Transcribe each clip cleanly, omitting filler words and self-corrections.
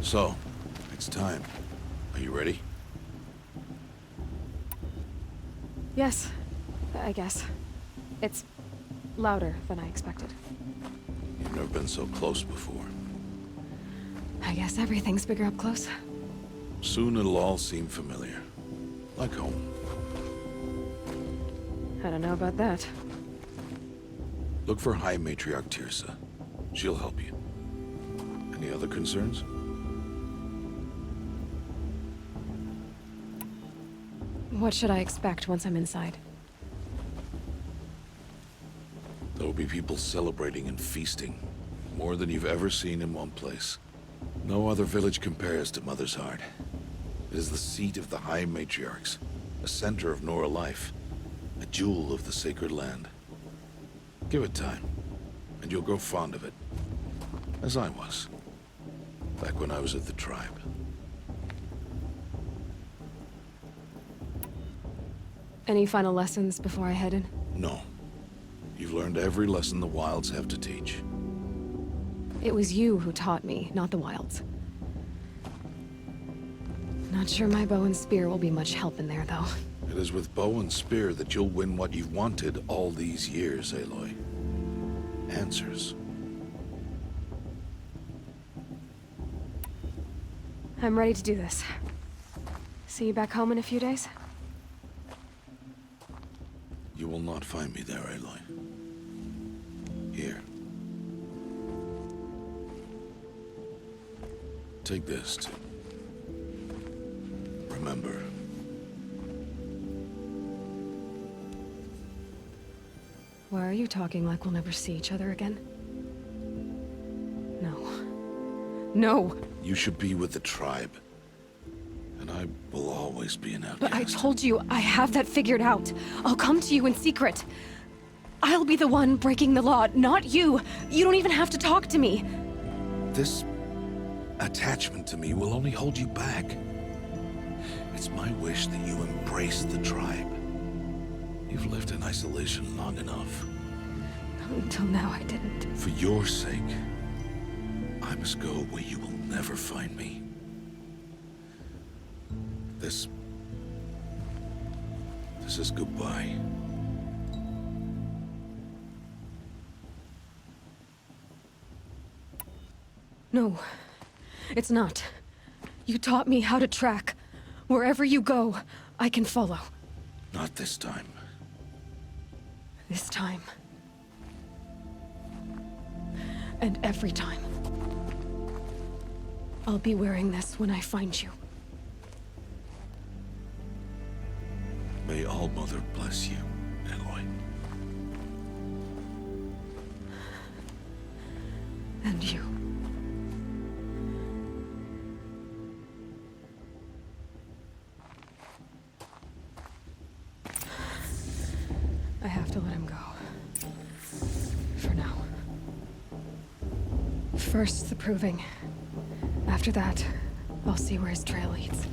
So, it's time. Are you ready? Yes, I guess. It's louder than I expected. You've never been so close before. I guess everything's bigger up close. Soon it'll all seem familiar. Like home. I don't know about that. Look for High Matriarch Tirsa. She'll help you. Any other concerns? What should I expect once I'm inside? There will be people celebrating and feasting. More than you've ever seen in one place. No other village compares to Mother's Heart. It is the seat of the High Matriarchs, a center of Nora life, a jewel of the sacred land. Give it time, and you'll grow fond of it. As I was, back when I was at the tribe. Any final lessons before I head in? No. You've learned every lesson the Wilds have to teach. It was you who taught me, not the Wilds. Not sure my bow and spear will be much help in there, though. It is with bow and spear that you'll win what you've wanted all these years, Aloy. Answers. I'm ready to do this. See you back home in a few days? You will not find me there, Aloy. Here. Take this to remember. Why are you talking like we'll never see each other again? No. No! You should be with the tribe. And I will always be an outcast. But I told you, I have that figured out. I'll come to you in secret. I'll be the one breaking the law, not you. You don't even have to talk to me. This attachment to me will only hold you back. It's my wish that you embrace the tribe. You've lived in isolation long enough. Until now, I didn't. For your sake, I must go where you will never find me. This is goodbye. No, it's not. You taught me how to track. Wherever you go, I can follow. Not this time. This time. And every time. I'll be wearing this when I find you. May All-Mother bless you, Aloy. And you. I have to let him go. For now. First, the proving. After that, I'll see where his trail leads.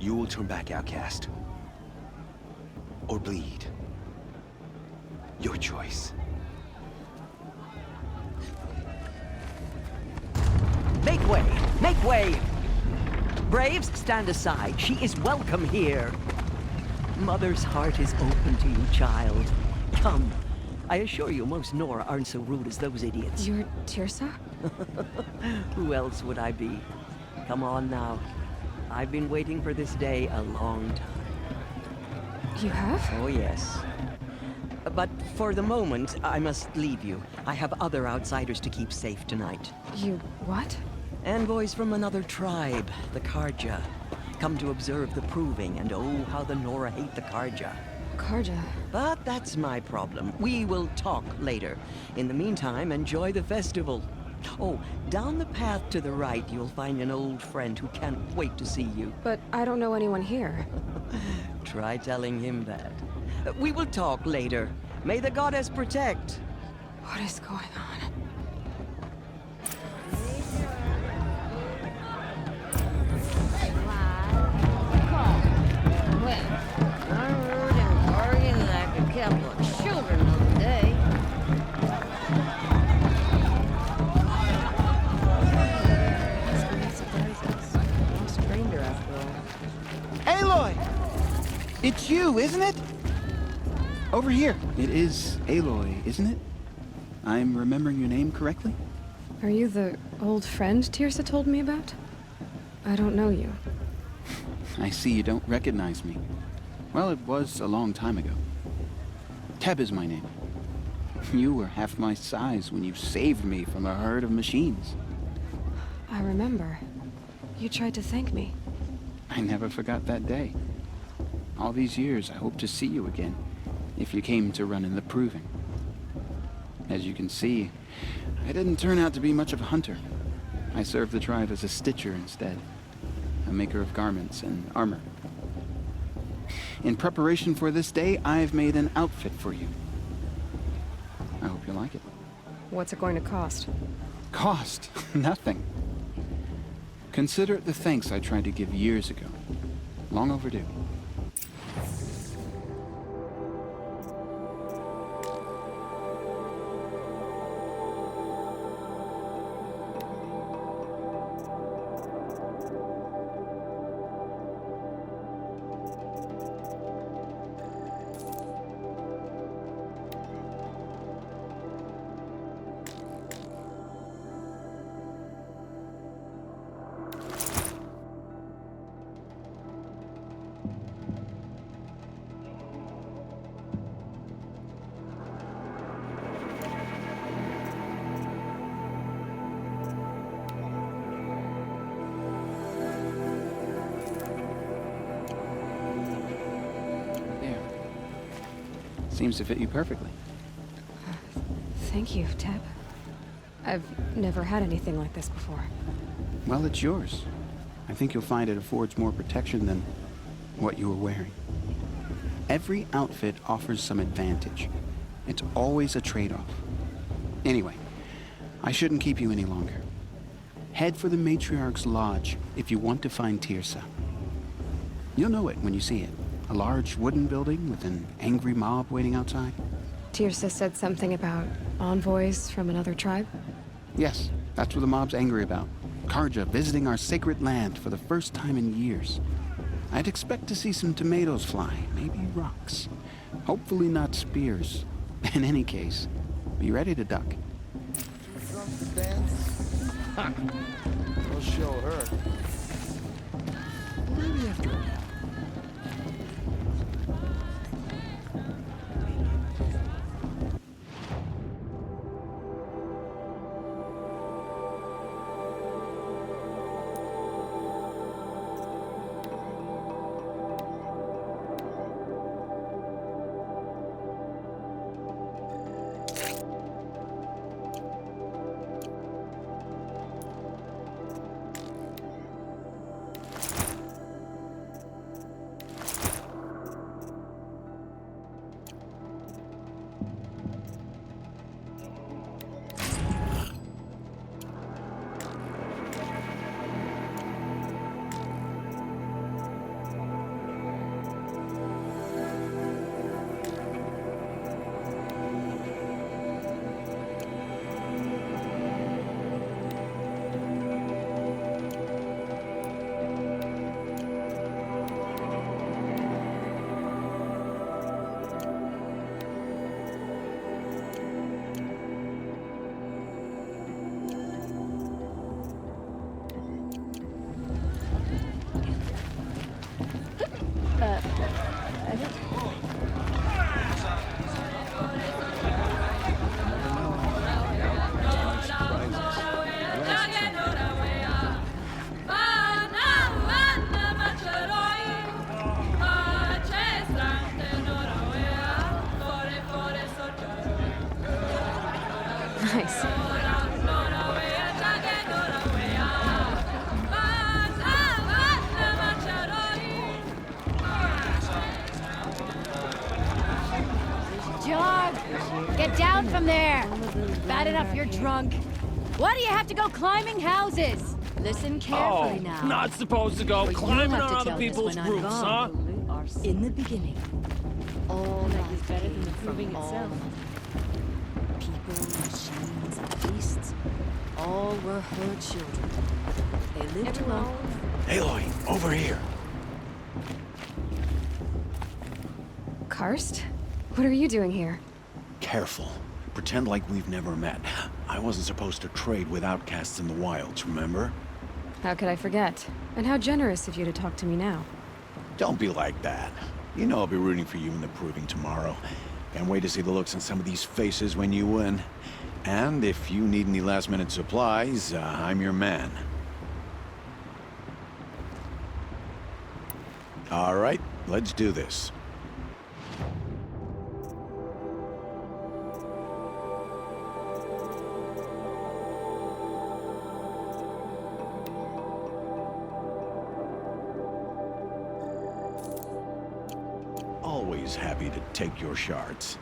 You will turn back, outcast. Or bleed. Your choice. Make way! Make way! Braves, stand aside. She is welcome here. Mother's heart is open to you, child. Come. I assure you, most Nora aren't so rude as those idiots. You're Tirsa? Who else would I be? Come on now. I've been waiting for this day a long time. You have? Oh, yes. But for the moment, I must leave you. I have other outsiders to keep safe tonight. You what? Envoys from another tribe, the Karja. Come to observe the proving, and oh, how the Nora hate the Karja. Karja. But that's my problem. We will talk later. In the meantime, enjoy the festival. Oh, down the path to the right, you'll find an old friend who can't wait to see you. But I don't know anyone here. Try telling him that. We will talk later. May the goddess protect. What is going on? I'm rude and bargain like a couple of children of the day. Lost stranger after all. Aloy! It's you, isn't it? Over here. It is Aloy, isn't it? I'm remembering your name correctly? Are you the old friend Tirsa told me about? I don't know you. I see you don't recognize me. Well, it was a long time ago. Teb is my name. You were half my size when you saved me from a herd of machines. I remember. You tried to thank me. I never forgot that day. All these years, I hope to see you again, if you came to run in the Proving. As you can see, I didn't turn out to be much of a hunter. I served the tribe as a stitcher instead, a maker of garments and armor. In preparation for this day, I've made an outfit for you. I hope you like it. What's it going to cost? Cost? Nothing. Consider it the thanks I tried to give years ago. Long overdue. Seems to fit you perfectly. Thank you, Teb. I've never had anything like this before. Well, it's yours. I think you'll find it affords more protection than what you were wearing. Every outfit offers some advantage. It's always a trade-off. Anyway, I shouldn't keep you any longer. Head for the Matriarch's Lodge if you want to find Tirsa. You'll know it when you see it. A large wooden building with an angry mob waiting outside. Tirsa said something about envoys from another tribe? Yes, that's what the mob's angry about. Karja visiting our sacred land for the first time in years. I'd expect to see some tomatoes fly, maybe rocks. Hopefully not spears. In any case, be ready to duck. We'll show her. Maybe after a while. Nice. Get down from there! Bad enough you're drunk. Why do you have to go climbing houses? Listen carefully now. Not supposed to go Or climbing you'll have on to other tell this people's when I'm roofs, huh? gone. In the beginning, all That is better than the from proving all itself. people, machines, and beasts, all were her children. They lived alone. Aloy, over here. Karst? What are you doing here? Careful. Pretend like we've never met. I wasn't supposed to trade with outcasts in the wilds, remember? How could I forget? And how generous of you to talk to me now. Don't be like that. You know I'll be rooting for you in the proving tomorrow. Can't wait to see the looks on some of these faces when you win. And if you need any last-minute supplies, I'm your man. All right, let's do this. Always happy to take your shards.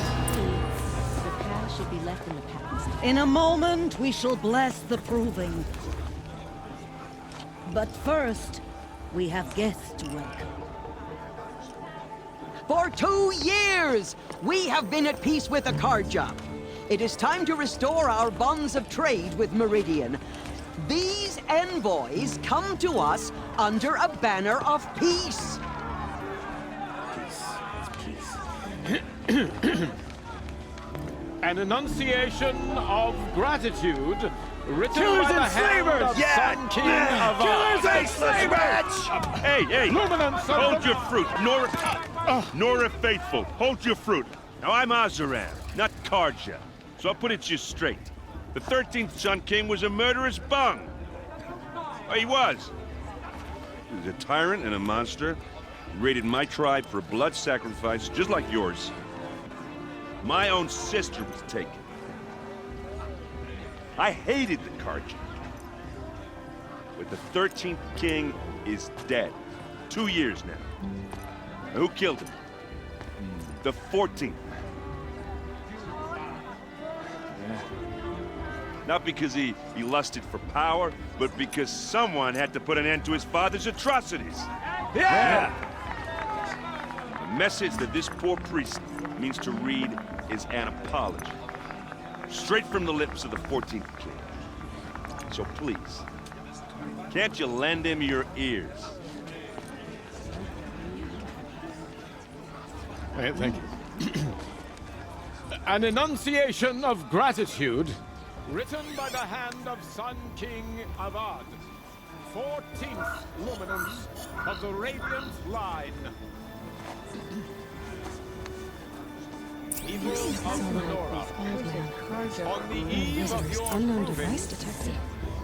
The past should be left in the past. In a moment, we shall bless the proving. But first, we have guests to welcome. For 2 years, we have been at peace with Akarja. It is time to restore our bonds of trade with Meridian. These envoys come to us under a banner of peace. An enunciation of gratitude written Killers by the and hand slavers! of Yeah! Sun King of Killers Art. and slavers! Hey, hey! Luminance of Hold the- your fruit, Nora Faithful. Hold your fruit. Now I'm Azaran, not Karja, so I'll put it to you straight. The 13th Sun King was a murderous bung. Oh, he was. He was a tyrant and a monster. He raided my tribe for a blood sacrifice, just like yours. My own sister was taken. I hated the Karja. But the 13th king is dead. 2 years now. And who killed him? The 14th. Not because he lusted for power, but because someone had to put an end to his father's atrocities. Yeah! The message that this poor priest means to read is an apology. Straight from the lips of the 14th king. So please, can't you lend him your ears? Hey, thank you. An enunciation of gratitude written by the hand of Sun King Avad, 14th luminance of the Radiant Line. Evil of Nora, on the eve of your Unknown proving, device detected.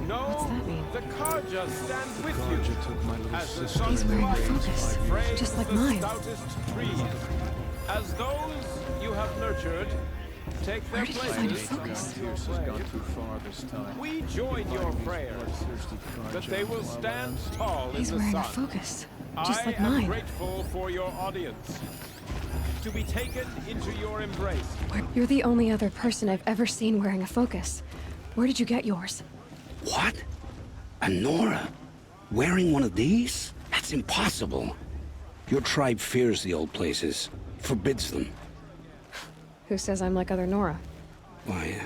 know What's that mean? the Karja stand with you as the sun He's wearing a lights focus, frames just like the mine. stoutest trees. As those you have nurtured take their Where did he find a places, focus? we join your prayers that they will stand tall He's in the wearing sun. a focus, just I like am mine. grateful for your audience. To be taken into your embrace. You're the only other person I've ever seen wearing a focus. Where did you get yours? What? A Nora? Wearing one of these? That's impossible. Your tribe fears the old places, forbids them. Who says I'm like other Nora? Why,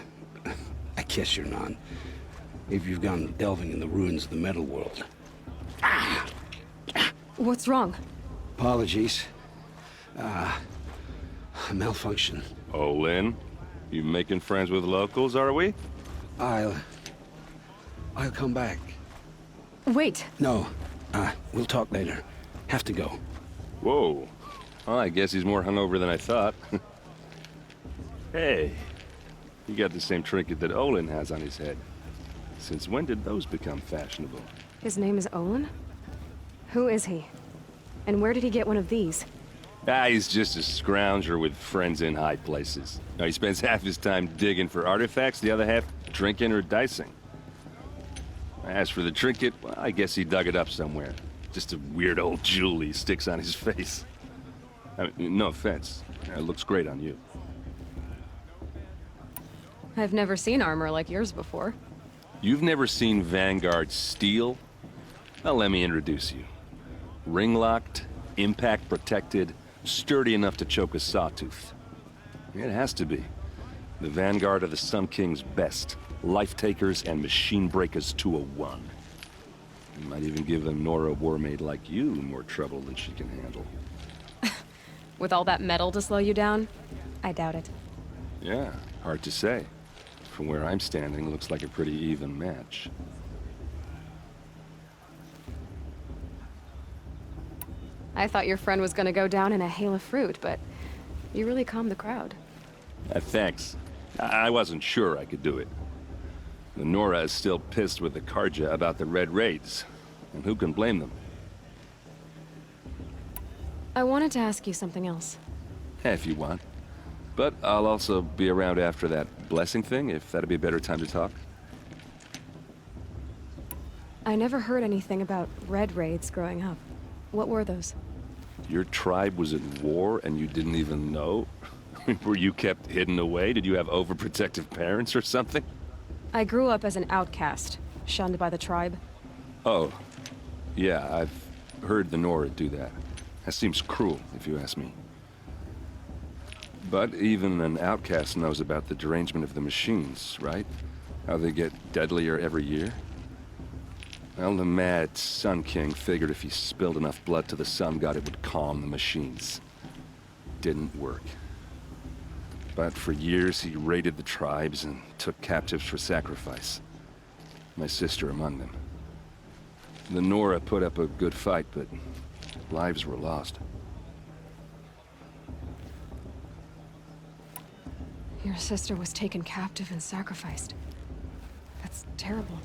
I guess you're not. If you've gone delving in the ruins of the metal world. What's wrong? Apologies. A malfunction. Oh, Lynn, you making friends with locals, are we? I'll come back. Wait. No, we'll talk later. Have to go. Whoa. Well, I guess he's more hungover than I thought. Hey, you got the same trinket that Olin has on his head. Since when did those become fashionable? His name is Olin? Who is he? And where did he get one of these? Ah, he's just a scrounger with friends in high places. Now, he spends half his time digging for artifacts, the other half drinking or dicing. As for the trinket, well, I guess he dug it up somewhere. Just a weird old jewel he sticks on his face. I mean, no offense. It looks great on you. I've never seen armor like yours before. You've never seen Vanguard steel? Well, let me introduce you. Ring-locked, impact-protected, sturdy enough to choke a sawtooth. It has to be. The Vanguard of the Sun King's best. Life-takers and machine-breakers to a one. You might even give a Nora warmaid like you more trouble than she can handle. With all that metal to slow you down? I doubt it. Yeah, hard to say. From where I'm standing, looks like a pretty even match. I thought your friend was gonna go down in a hail of fruit, but you really calmed the crowd. Thanks. I wasn't sure I could do it. The Nora is still pissed with the Karja about the Red Raids, and who can blame them? I wanted to ask you something else. If you want. But I'll also be around after that blessing thing, if that'd be a better time to talk. I never heard anything about Red Raids growing up. What were those? Your tribe was at war and you didn't even know? Were you kept hidden away? Did you have overprotective parents or something? I grew up as an outcast, shunned by the tribe. Oh, yeah, I've heard the Nora do that. That seems cruel, if you ask me. But even an outcast knows about the derangement of the machines, right? How they get deadlier every year? Well, the mad Sun King figured if he spilled enough blood to the Sun God, it would calm the machines. Didn't work. But for years, he raided the tribes and took captives for sacrifice. My sister among them. The Nora put up a good fight, but lives were lost. Your sister was taken captive and sacrificed. That's terrible.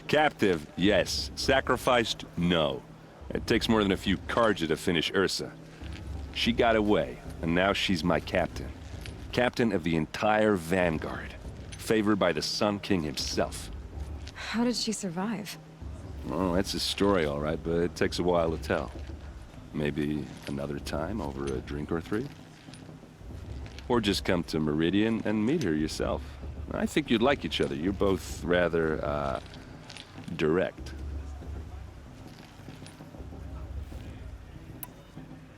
Captive, yes. Sacrificed, no. It takes more than a few Karja to finish Ursa. She got away, and now she's my captain. Captain of the entire Vanguard. Favored by the Sun King himself. How did she survive? Oh, that's a story, all right, but it takes a while to tell. Maybe another time over a drink or three? Or just come to Meridian and meet her yourself. I think you'd like each other. You're both rather, direct.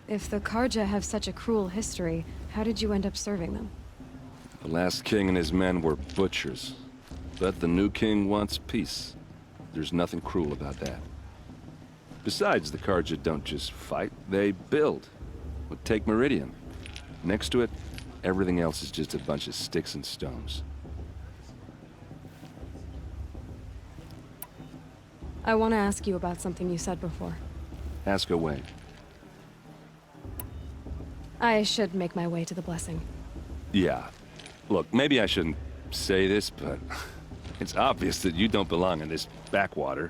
If the Karja have such a cruel history, how did you end up serving them? The last king and his men were butchers. But the new king wants peace. There's nothing cruel about that. Besides, the Karja don't just fight, they build. Well, take Meridian. Next to it, everything else is just a bunch of sticks and stones. I want to ask you about something you said before. Ask away. I should make my way to the blessing. Yeah. Look, maybe I shouldn't say this, but it's obvious that you don't belong in this backwater.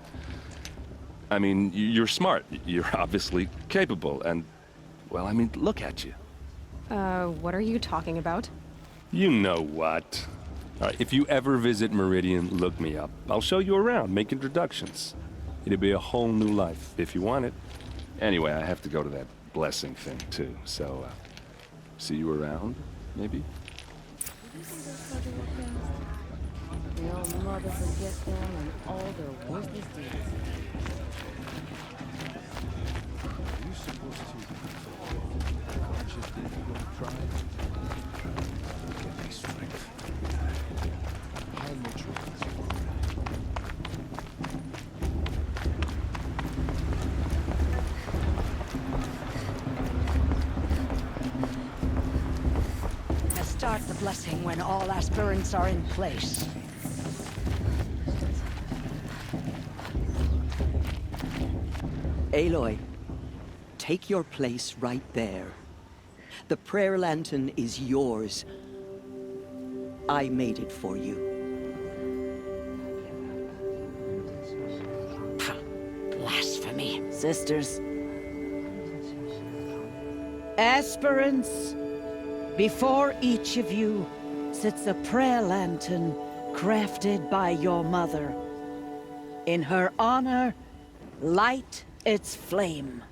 I mean, you're smart. You're obviously capable, and, well, I mean, look at you. What are you talking about? You know what. All right, if you ever visit Meridian, look me up. I'll show you around, make introductions. It'll be a whole new life, if you want it. Anyway, I have to go to that blessing thing, too, so, see you around, maybe? Your mother forgets them and all their worthless deeds. Are you supposed to consciously try? Get my strength. How much Start the blessing when all aspirants are in place. Aloy, take your place right there. The prayer lantern is yours. I made it for you. Blasphemy. Sisters, Aspirants, before each of you sits a prayer lantern crafted by your mother. In her honor, light its flame.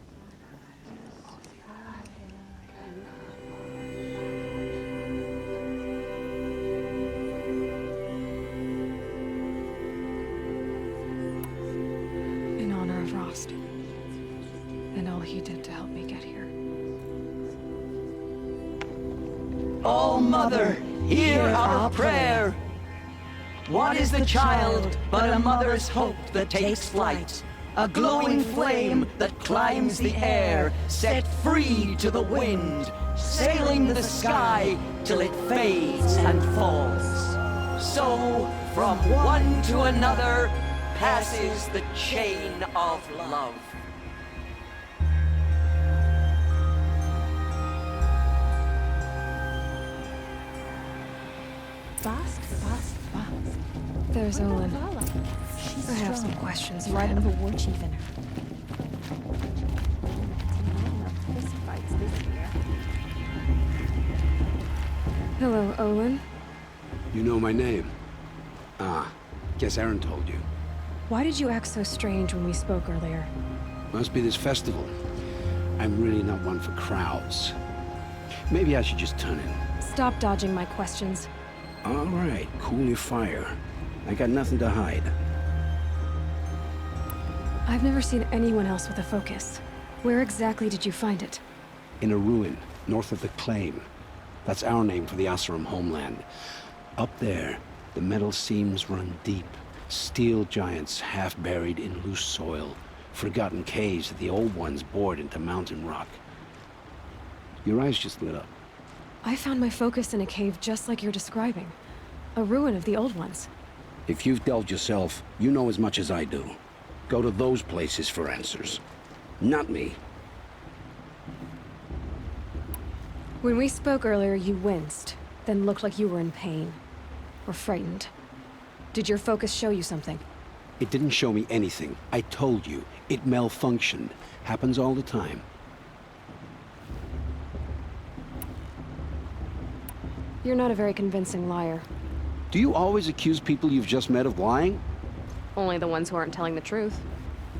In honor of Rost. And all he did to help me get here. Oh, Mother, hear our prayer. What is the child but a mother's hope that takes flight? A glowing flame that climbs the air, set free to the wind, sailing the sky till it fades and falls. So, from one to another, passes the chain of love. Fast. There's Olin. I have some questions for him. The war chief in her. Hello, Olin. You know my name? Ah, guess Aaron told you. Why did you act so strange when we spoke earlier? Must be this festival. I'm really not one for crowds. Maybe I should just turn in. Stop dodging my questions. All right, cool your fire. I got nothing to hide. I've never seen anyone else with a focus. Where exactly did you find it? In a ruin, north of the Claim. That's our name for the Oseram homeland. Up there, the metal seams run deep. Steel giants half buried in loose soil. Forgotten caves that the old ones bored into mountain rock. Your eyes just lit up. I found my focus in a cave just like you're describing. A ruin of the old ones. If you've delved yourself, you know as much as I do. Go to those places for answers. Not me. When we spoke earlier, you winced, then looked like you were in pain. Or frightened. Did your focus show you something? It didn't show me anything. I told you. It malfunctioned. Happens all the time. You're not a very convincing liar. Do you always accuse people you've just met of lying? Only the ones who aren't telling the truth.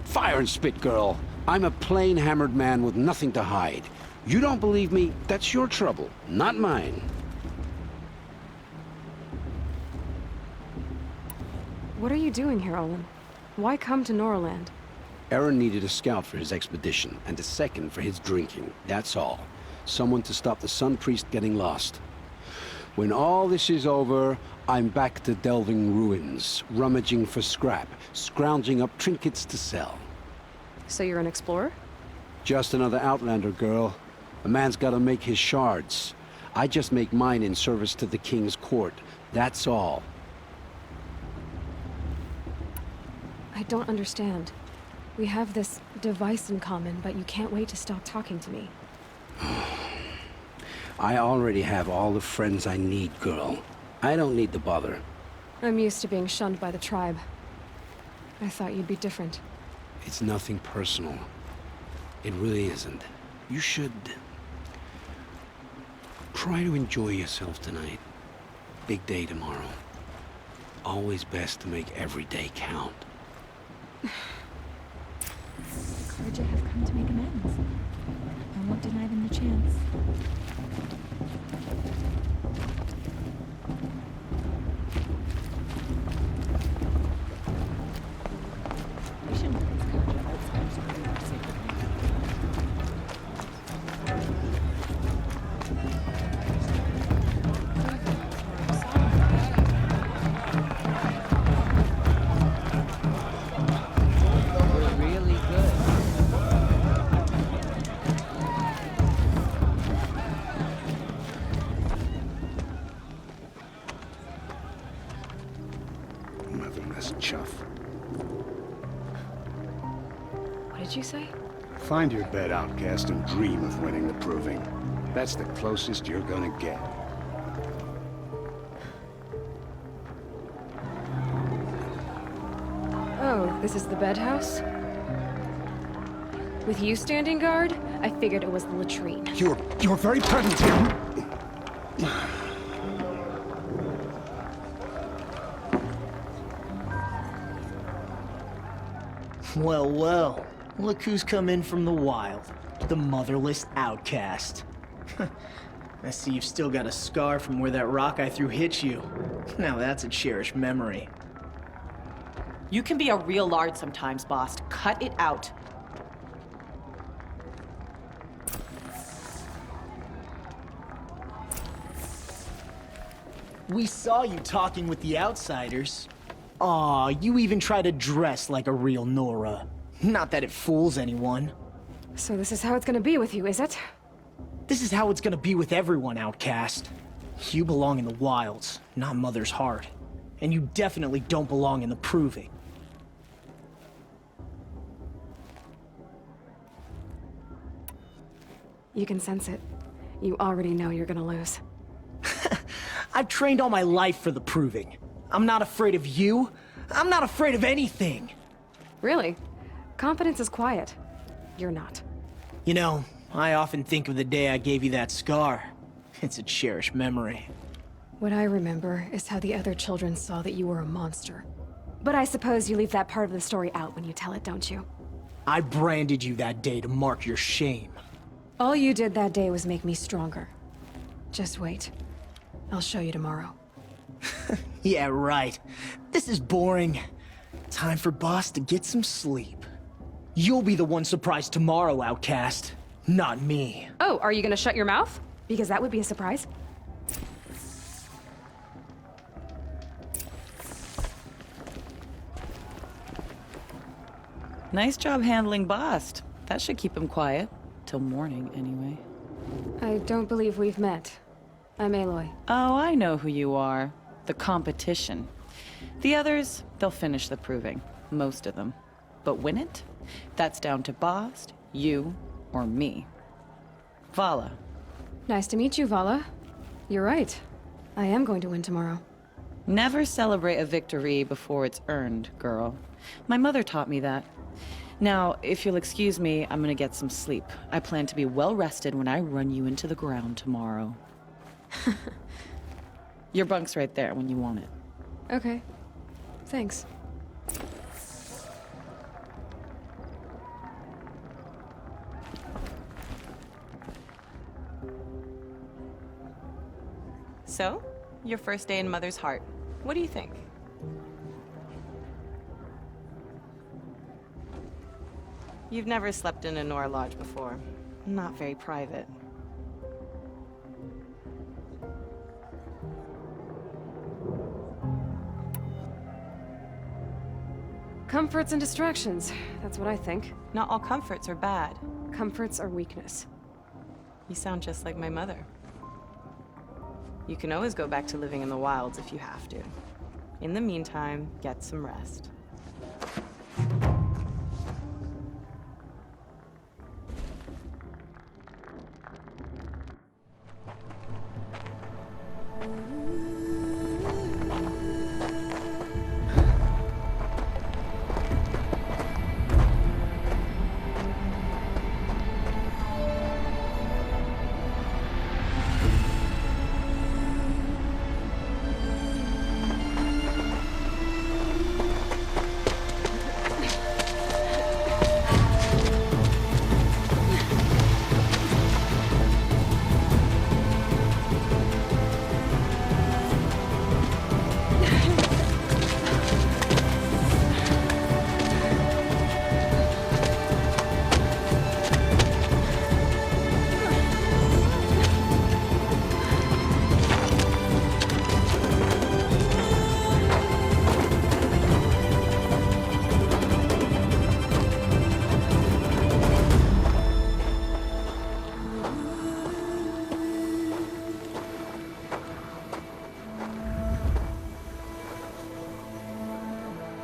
Fire and spit, girl. I'm a plain hammered man with nothing to hide. You don't believe me, that's your trouble, not mine. What are you doing here, Olin? Why come to Norland? Aaron needed a scout for his expedition, and a second for his drinking, that's all. Someone to stop the Sun Priest getting lost. When all this is over, I'm back to delving ruins, rummaging for scrap, scrounging up trinkets to sell. So you're an explorer? Just another Outlander, girl. A man's gotta make his shards. I just make mine in service to the King's court, that's all. I don't understand. We have this device in common, but you can't wait to stop talking to me. I already have all the friends I need, girl. I don't need the bother. I'm used to being shunned by the tribe. I thought you'd be different. It's nothing personal. It really isn't. You should... try to enjoy yourself tonight. Big day tomorrow. Always best to make every day count. Carja have come to make amends. I won't deny them the chance. We shouldn't release Carja outside so we are safe with What did you say? Find your bed, outcast, and dream of winning the proving. That's the closest you're gonna get. Oh, this is the bedhouse? With you standing guard, I figured it was the latrine. Your very presence here. Well, well. Look who's come in from the wild. The motherless outcast. I see you've still got a scar from where that rock I threw hit you. Now that's a cherished memory. You can be a real lard sometimes, boss. Cut it out. We saw you talking with the outsiders. Aw, you even try to dress like a real Nora. Not that it fools anyone. So this is how it's gonna be with you, is it? This is how it's gonna be with everyone, outcast. You belong in the wilds, not Mother's heart. And you definitely don't belong in the proving. You can sense it. You already know you're gonna lose. I've trained all my life for the proving. I'm not afraid of you. I'm not afraid of anything. Really? Confidence is quiet. You're not. You know, I often think of the day I gave you that scar. It's a cherished memory. What I remember is how the other children saw that you were a monster. But I suppose you leave that part of the story out when you tell it, don't you? I branded you that day to mark your shame. All you did that day was make me stronger. Just wait. I'll show you tomorrow. Yeah, right. This is boring. Time for Boss to get some sleep. You'll be the one surprised tomorrow, outcast. Not me. Oh, are you gonna shut your mouth? Because that would be a surprise. Nice job handling Bast. That should keep him quiet. Till morning, anyway. I don't believe we've met. I'm Aloy. Oh, I know who you are. The competition. The others, they'll finish the proving. Most of them. But win it? That's down to Bast, you, or me. Vala. Nice to meet you, Vala. You're right. I am going to win tomorrow. Never celebrate a victory before it's earned, girl. My mother taught me that. Now, if you'll excuse me, I'm gonna get some sleep. I plan to be well rested when I run you into the ground tomorrow. Your bunk's right there when you want it. Okay. Thanks. So, your first day in Mother's heart. What do you think? You've never slept in a Nora lodge before. Not very private. Comforts and distractions. That's what I think. Not all comforts are bad. Comforts are weakness. You sound just like my mother. You can always go back to living in the wilds if you have to. In the meantime, get some rest.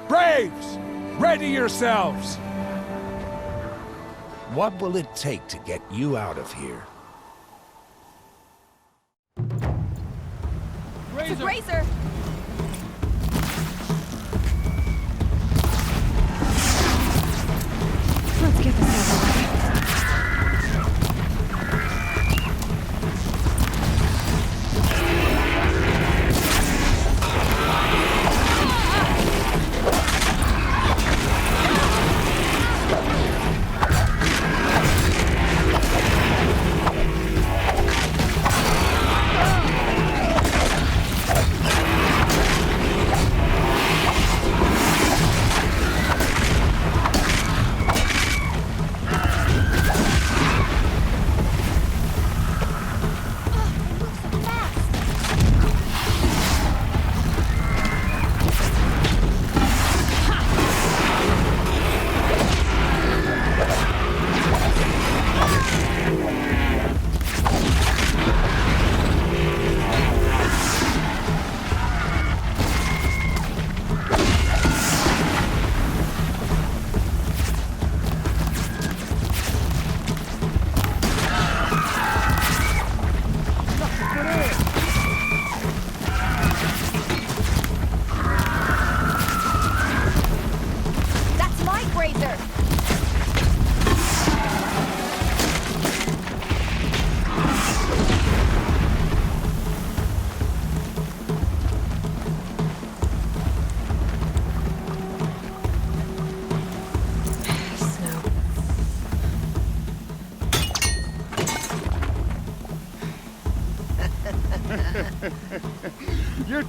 Braves! Ready yourselves! What will it take to get you out of here? It's a grazer! Let's get this over with.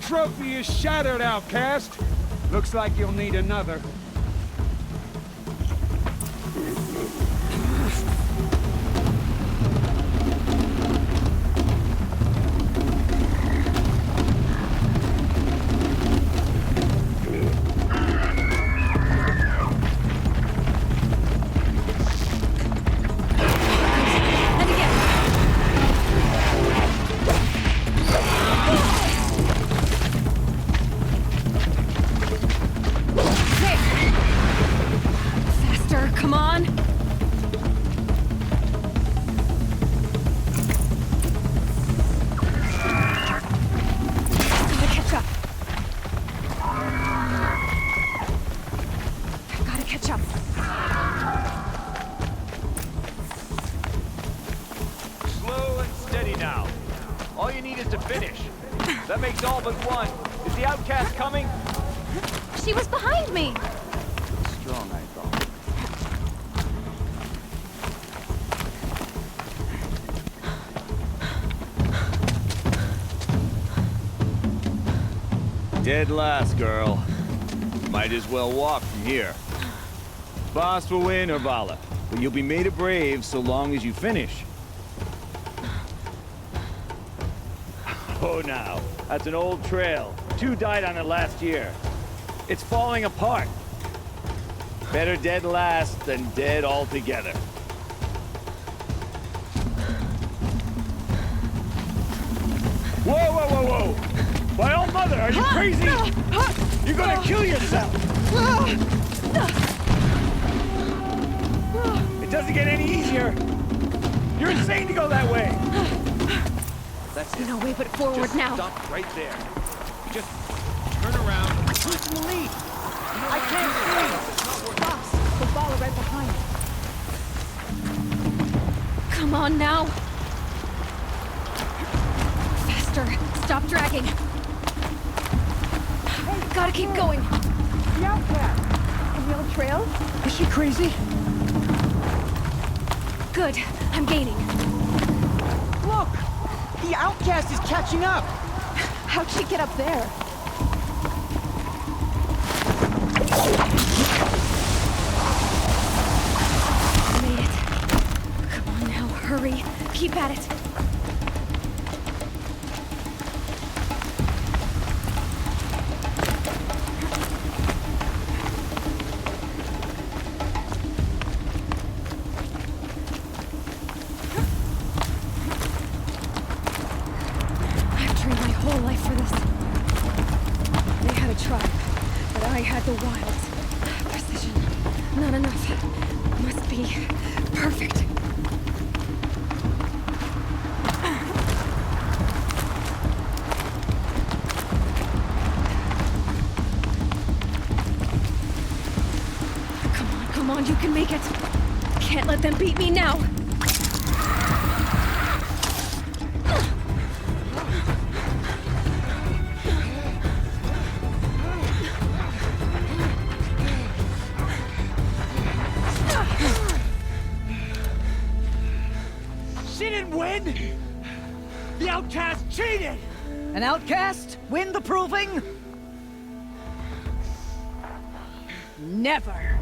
trophy is shattered, outcast. Looks like you'll need another. She was behind me! Strong, I thought. Dead last, girl. Might as well walk from here. Boss will win or Vala, but you'll be made a brave so long as you finish. Oh, now. That's an old trail. 2 died on it last year. It's falling apart. Better dead last than dead altogether. Whoa, whoa, whoa, whoa! My old mother, are you crazy? You're gonna kill yourself! It doesn't get any easier. You're insane to go that way. That's it. No way but forward just now. Stop right there. Just turn around. Who's in the lead? I can't see! Boss, the ball right behind. Come on now. Faster. Stop dragging. Hey, gotta keep going. The outcast. On the old trail? Is she crazy? Good. I'm gaining. Look! The outcast is catching up! How'd she get up there? Made it. Come on now, hurry. Keep at it. I've trained my whole life for this. They had a tribe, but I had the wilds. Precision. Not enough. Must be perfect. Come on, you can make it. Can't let them beat me now. She didn't win! The outcast cheated! An outcast? Win the proving? Never.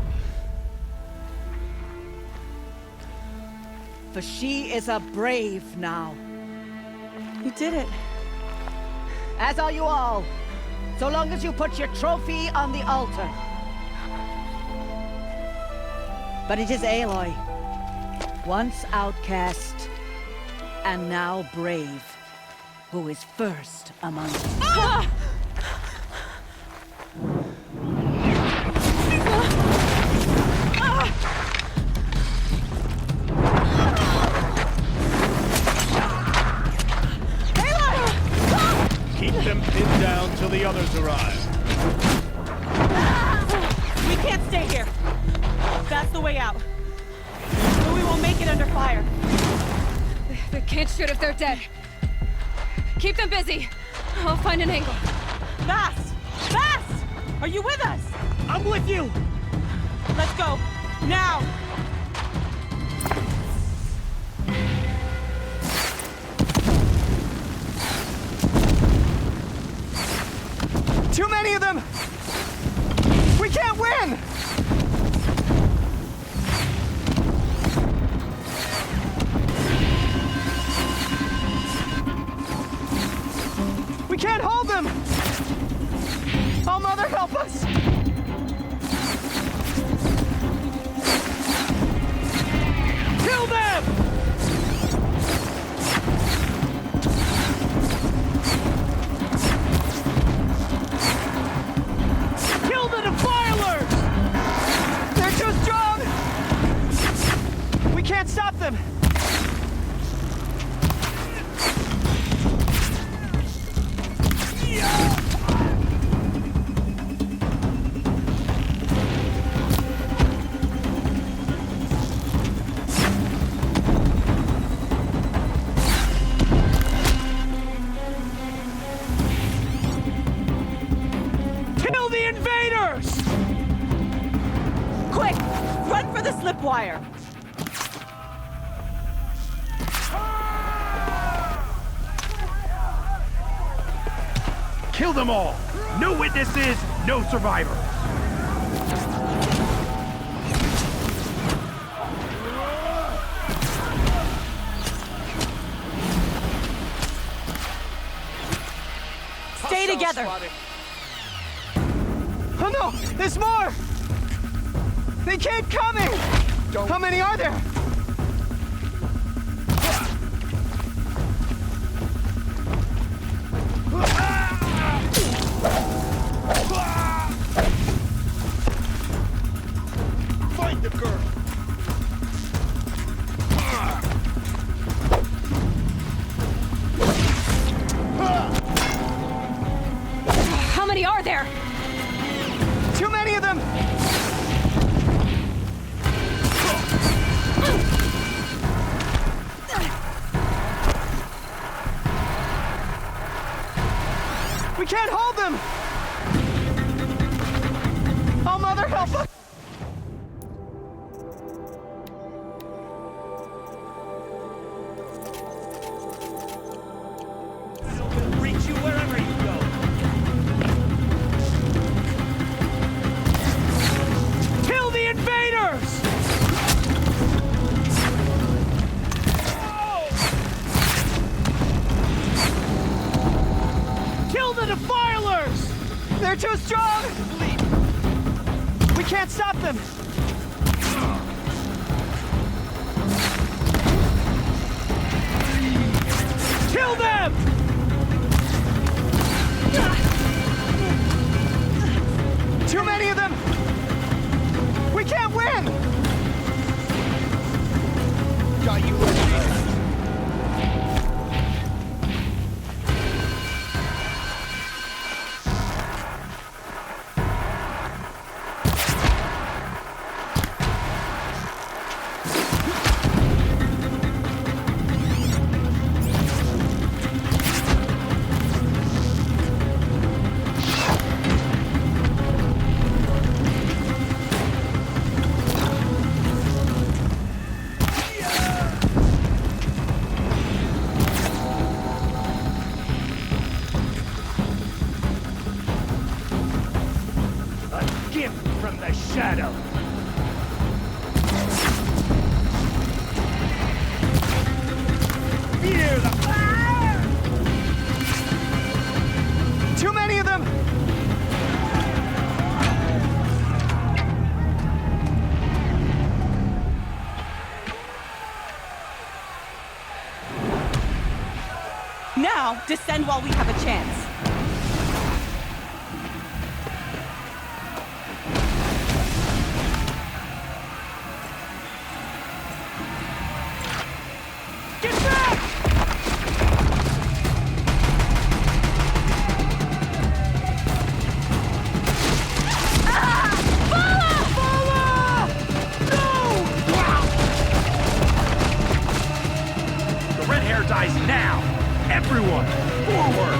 For she is a brave now. You did it. As are you all. So long as you put your trophy on the altar. But it is Aloy. Once outcast, and now brave, who is first among us. Ah! Keep them pinned down till the others arrive. We can't stay here. That's the way out. But we won't make it under fire. They can't shoot if they're dead. Keep them busy. I'll find an angle. Fast! Fast! Are you with us? I'm with you! Let's go. Now! Too many of them! We can't win! We can't hold them! Oh, Mother, help us! Kill them! Kill the defilers! They're too strong! We can't stop them! Kill the invaders! Quick! Run for the slip wire! Kill them all! No witnesses, no survivors! Stay together! Oh no! There's more! They keep coming! How many are there? Find the girl! How many are there? Too many of them! We can't hold them! Oh, Mother, help us! We'll reach you wherever you go! Kill the invaders! Kill the defilers! They're too strong! We can't stop them! Kill them! Too many of them! We can't win! Got you, From the shadow! Fear the fire! Too many of them! Now, descend while we have a chance. Get back! The red hair dies now! Everyone, forward!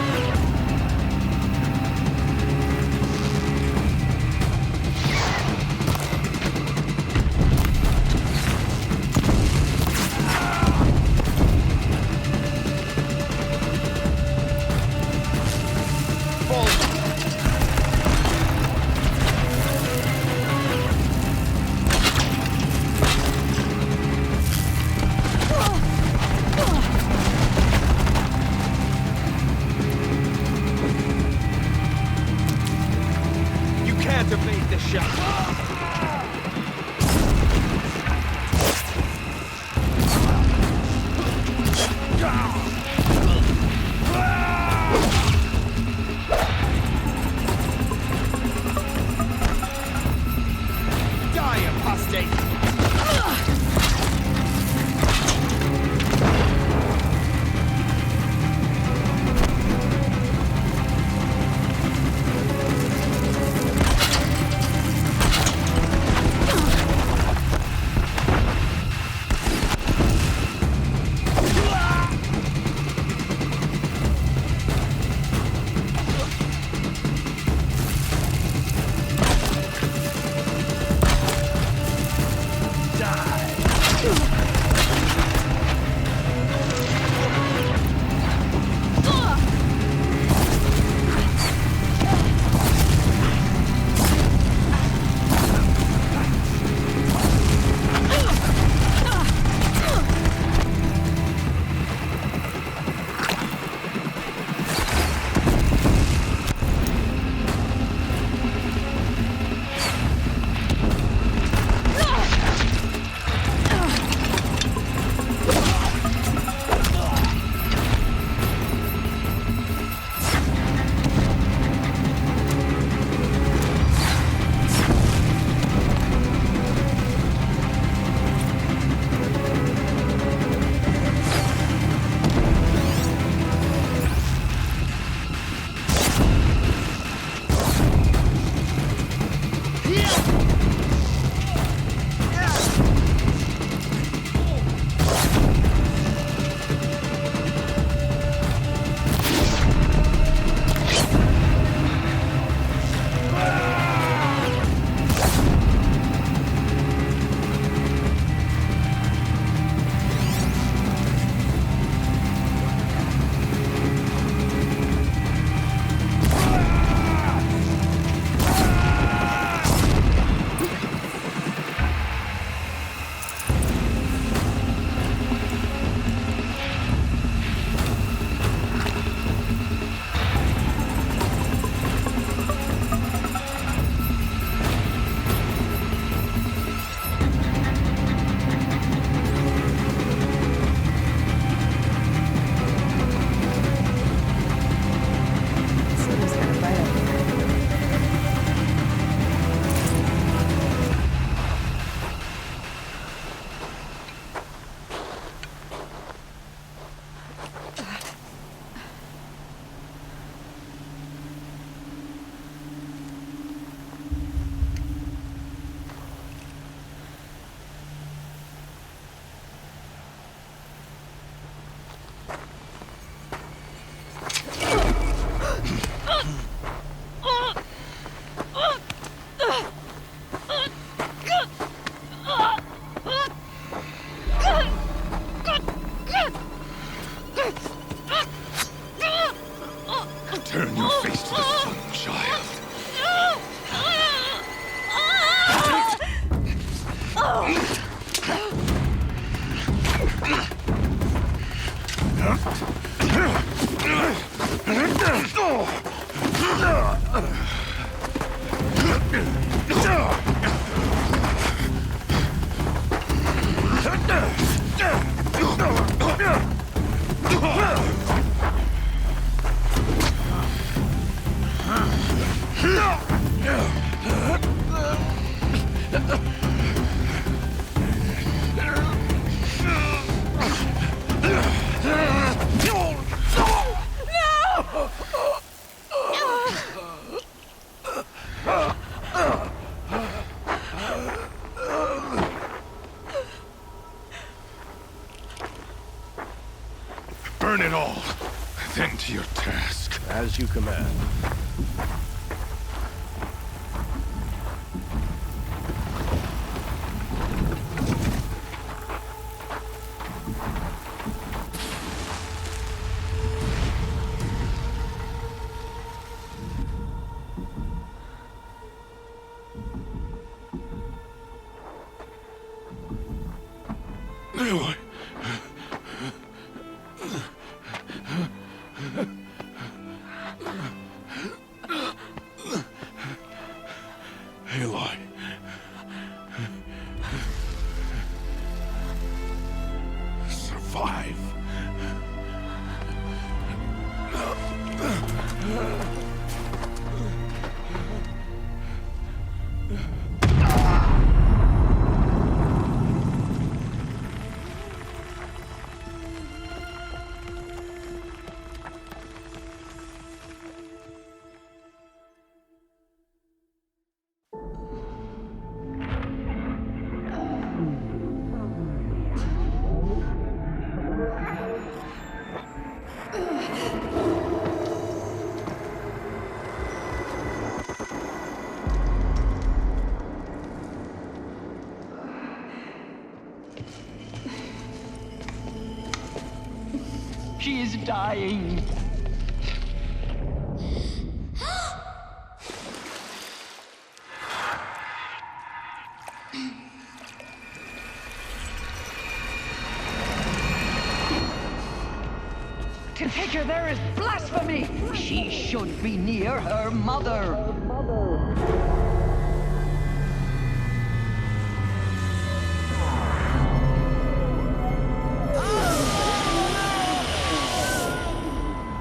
can't evade the shot. Die, apostate! Turn your face to the sun, child. Burn it all, then to your task. As you command. Aloy. She is dying. To take her there is blasphemy! She should be near her mother.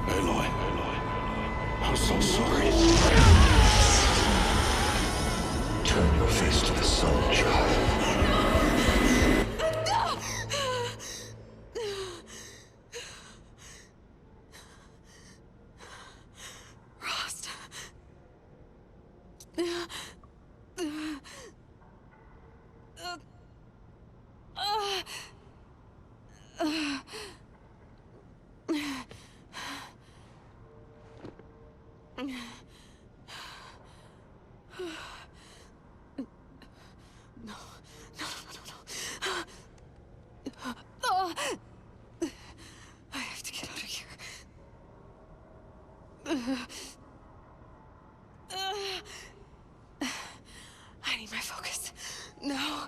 Aloy, I'm so sorry. Turn your face to the sun, child. I have to get out of here. I need my focus. No.